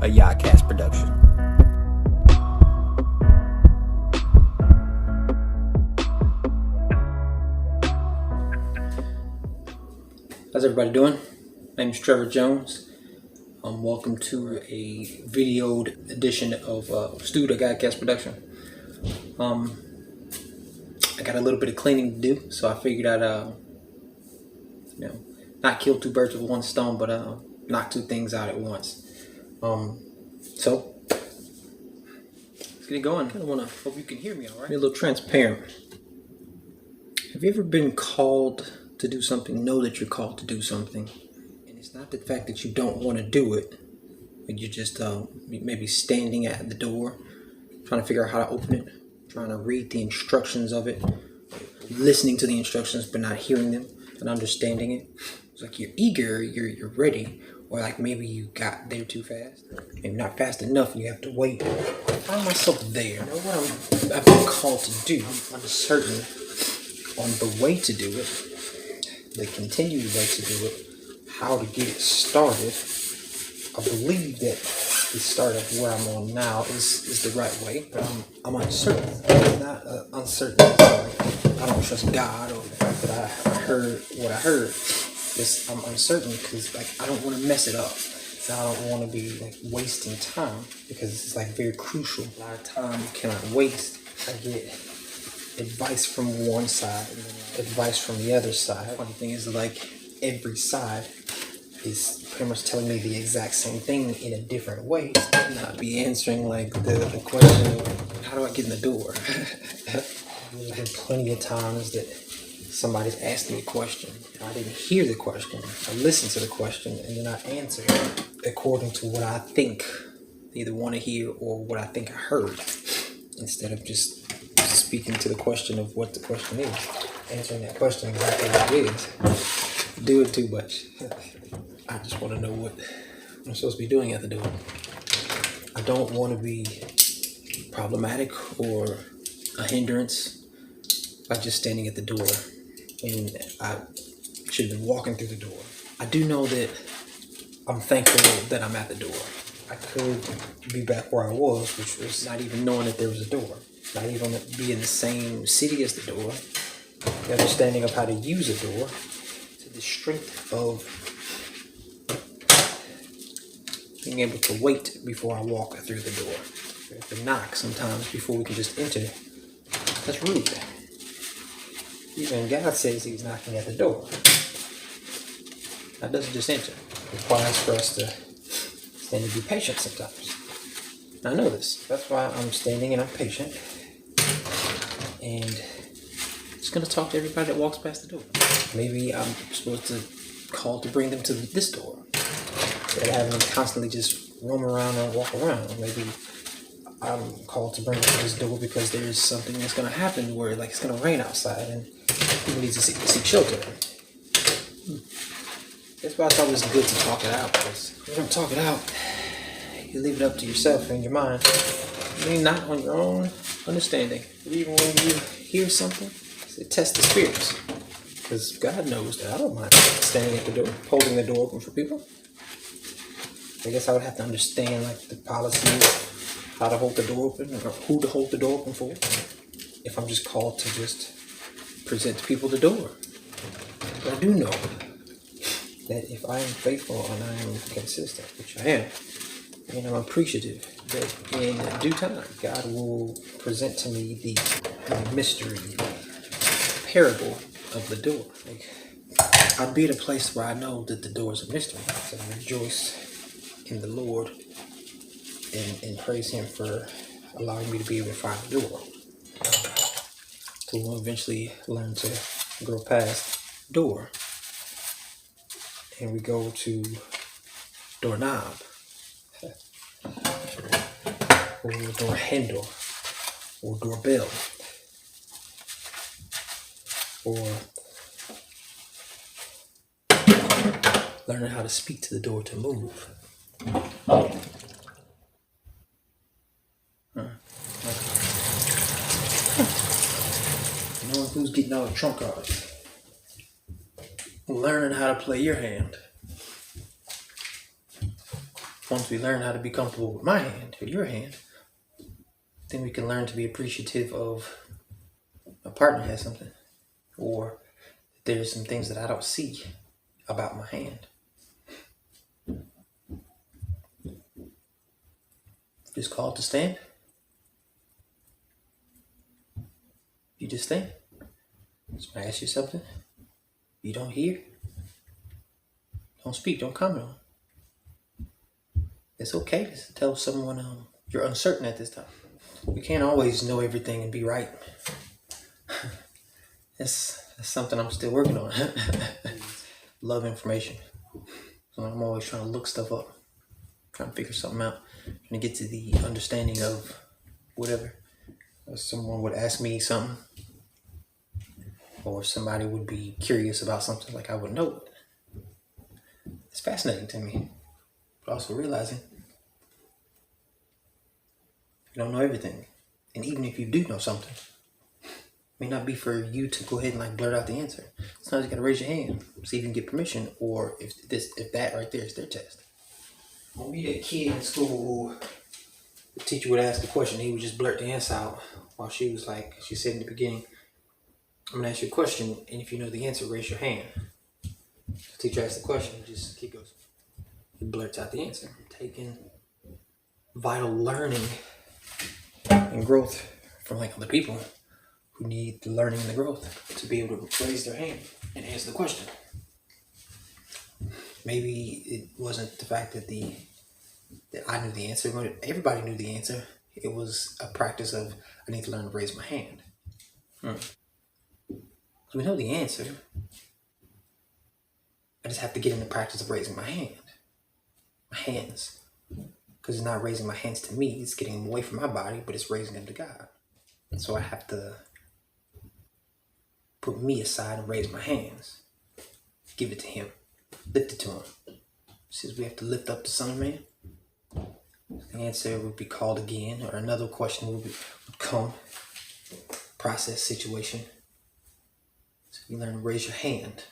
a YAHAWAH production. How's everybody doing? My name is Trevor Jones. Welcome to a videoed edition of Studio YAHAWAH production. I got a little bit of cleaning to do, so I figured I'd not kill two birds with one stone, but knock two things out at once. So let's get it going. I kind of want to hope you can hear me all right. Be a little transparent. Have you ever been called to do something? Know that you're called to do something, and it's not the fact that you don't want to do it, but you're just maybe standing at the door trying to figure out how to open it, trying to read the instructions of it, listening to the instructions but not hearing them and understanding it. It's like you're eager, you're ready, or like maybe you got there too fast, maybe not fast enough and you have to wait. I find myself there. I know what I've been called to do. I'm uncertain on the way to do it, the continued way to do it, how to get it started. I believe that the start of where I'm on now is the right way, but I'm uncertain. I'm not uncertain. I don't trust God or the fact that I heard what I heard. Just I'm uncertain because I don't want to mess it up. And I don't want to be wasting time because it's very crucial. A lot of time you cannot waste. I get advice from one side and then advice from the other side. Funny thing is every side is pretty much telling me the exact same thing in a different way. I'll not be answering the question, how do I get in the door? There's been plenty of times that somebody's asked me a question. I didn't hear the question. I listened to the question and then I answered according to what I think they either want to hear or what I think I heard, instead of just speaking to the question of what the question is, answering that question exactly what it is. Do it too much. I just want to know what I'm supposed to be doing at the door. I don't want to be problematic or a hindrance by just standing at the door, and I should have been walking through the door. I do know that I'm thankful that I'm at the door. I could be back where I was, which was not even knowing that there was a door, not even be in the same city as the door, the understanding of how to use a door, to the strength of being able to wait before I walk through the door. We have to knock sometimes before we can just enter. That's rude. Even God says he's knocking at the door. That doesn't just enter. It requires for us to stand and be patient sometimes. And I know this. That's why I'm standing and I'm patient. And just going to talk to everybody that walks past the door. Maybe I'm supposed to call to bring them to this door, instead of having them constantly just roam around and walk around. Maybe I'm called to bring them to this door because there's something that's going to happen where it's going to rain outside and people need to seek shelter. That's why it's always good to talk it out, because if you don't talk it out, you leave it up to yourself and your mind. You're not on your own understanding. Even when you hear something, test the spirits. Because God knows that I don't mind standing at the door, holding the door open for people. I guess I would have to understand the policy of how to hold the door open, or who to hold the door open for, if I'm just called to just present to people the door. But I do know that if I am faithful and I am consistent, which I am, and I'm appreciative, that in due time God will present to me the mystery, parable of the door. I'll be at a place where I know that the door is a mystery, so I rejoice in the Lord and praise him for allowing me to be able to find the door. So we'll eventually learn to grow past door, and we go to doorknob, or door handle, or doorbell, or learning how to speak to the door to move. Knowing who's getting all the trump cards. Learning how to play your hand. once we learn how to be comfortable with my hand or your hand, then we can learn to be appreciative of my partner has something, or there's some things that I don't see about my hand. Just called to stand. You just stand. Somebody asks you something, you don't hear, don't speak, don't comment on it. It's okay to tell someone you're uncertain at this time. We can't always know everything and be right. That's something I'm still working on. Love information. So I'm always trying to look stuff up, trying to figure something out, trying to get to the understanding of whatever. Or someone would ask me something, or somebody would be curious about something, like I would know it. It's fascinating to me, but also realizing you don't know everything. And even if you do know something, it may not be for you to go ahead and like blurt out the answer. Sometimes you gotta raise your hand, see if you can get permission, or if that right there is their test. When we had a kid in school, the teacher would ask a question, he would just blurt the answer out, while she said in the beginning, I'm gonna ask you a question, and if you know the answer, raise your hand. The teacher asks the question, just keep goes. He blurts out the answer. Taking vital learning and growth from like other people who need the learning and the growth to be able to raise their hand and answer the question. Maybe it wasn't the fact that I knew the answer, but everybody knew the answer. It was a practice of, I need to learn to raise my hand. So we know the answer. I just have to get in the practice of raising my hand. My hands. Because it's not raising my hands to me, it's getting them away from my body, but it's raising them to God. And so I have to put me aside and raise my hands. Give it to Him. Lift it to Him. It says we have to lift up the Son of Man. The answer would be called again, or another question would come. Process situation. So you learn to raise your hand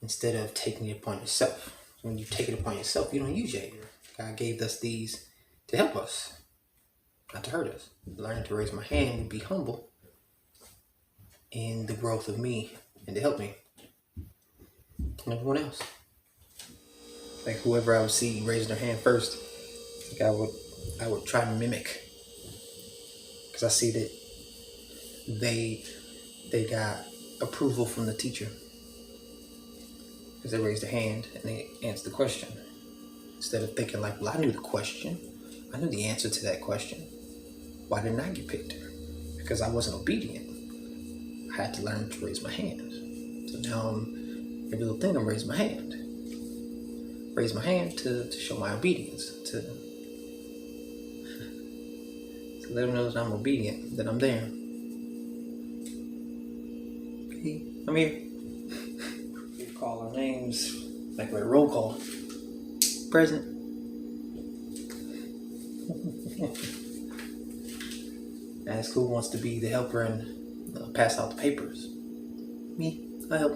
instead of taking it upon yourself. When you take it upon yourself, you don't use your hand. God gave us these to help us, not to hurt us. Learning to raise my hand would be humble in the growth of me and to help me and everyone else. Like whoever I would see raising their hand first, like I would try to mimic, because I see that they got approval from the teacher because they raised their hand and they answered the question. Instead of thinking like, well, I knew the question. I knew the answer to that question. Why didn't I get picked? Because I wasn't obedient. I had to learn to raise my hand. So now every little thing I'm raising my hand. Raise my hand to show my obedience. To let them know that I'm obedient, that I'm there. Hey, I'm here. We call our names like we're a roll call. Present. Ask who wants to be the helper and pass out the papers. Me, I help.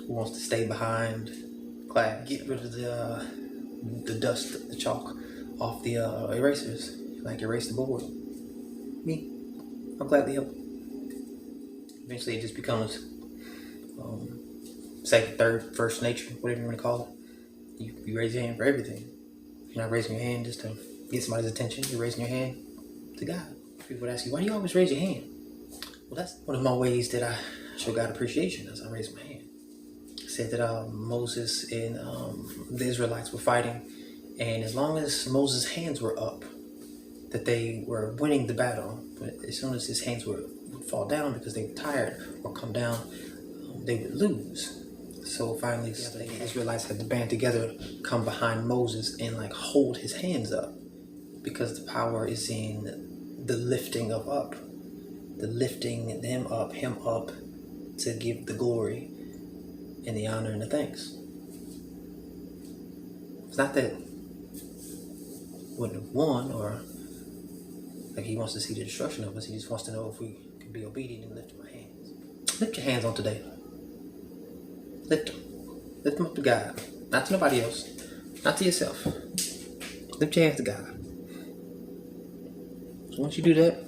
Who wants to stay behind class? Get rid of the dust, the chalk off the erasers. Like erase the board. Me, I'll gladly help. Eventually it just becomes second, third, first nature, whatever you want to call it. You raise your hand for everything. You're not raising your hand just to get somebody's attention. You're raising your hand to God. People would ask you, why do you always raise your hand? Well, that's one of my ways that I show God appreciation, as I raise my hand. I said that Moses and the Israelites were fighting, and as long as Moses' hands were up, that they were winning the battle. But as soon as his hands would fall down because they were tired or come down, they would lose. So finally, the Israelites had to band together, come behind Moses and like hold his hands up, because the power is in the lifting of up, the lifting them up, him up, to give the glory and the honor and the thanks. It's not that wouldn't have won, or like he wants to see the destruction of us. He just wants to know if we can be obedient and lift my hands. Lift your hands on today. Lift them. Lift them up to God. Not to nobody else. Not to yourself. Lift your hands to God. So once you do that,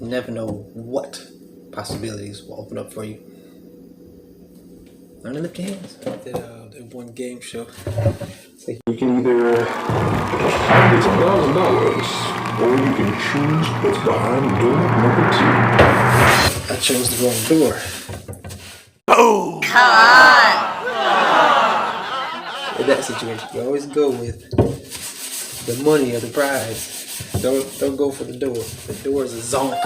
you never know what possibilities will open up for you. Learn to lift your hands. That one game show. You can either have the $10,000, or you can choose what's behind door number 2. I chose the wrong door. Oh! Come on! In that situation, you always go with the money or the prize. Don't go for the door. The door is a zonk.